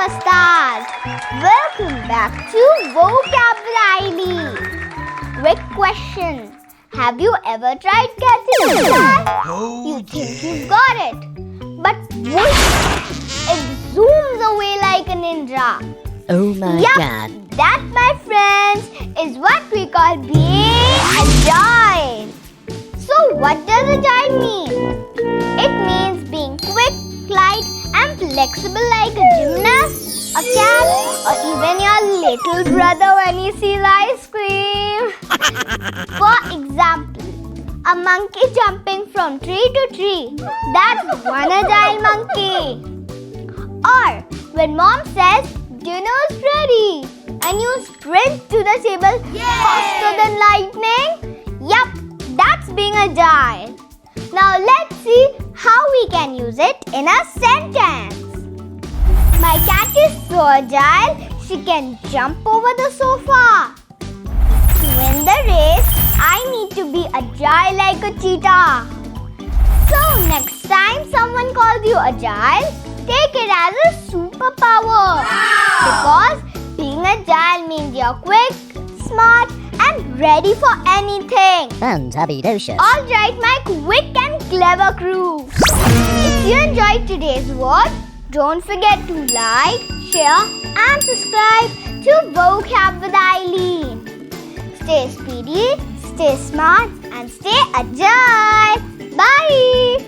start. Welcome back to Vocab with Aileen. Quick question. Have you ever tried catching a fly? You think you've got it. But whoosh, it zooms away like a ninja. Oh my God. That, my friends, is what we call being agile. So what does agile mean? It means being quick, light and flexible like a gymnast, a cat, or even your little brother when he sees ice cream. For example, a monkey jumping from tree to tree. That's one agile monkey. Or when mom says, dinner's ready, and you sprint to the table faster than lightning. Yup, that's being agile. Now let's see how we can use it in a sentence. My cat is so agile, she can jump over the sofa. To win the race, I need to be agile like a cheetah. So next time someone calls you agile, take it as a superpower. Because being agile means you're quick, smart and ready for anything. Fantabulous. Alright, my quick and clever crew. If you enjoyed today's word, don't forget to like, share and subscribe to Vocab with Aileen. Stay speedy, stay smart and stay agile. Bye!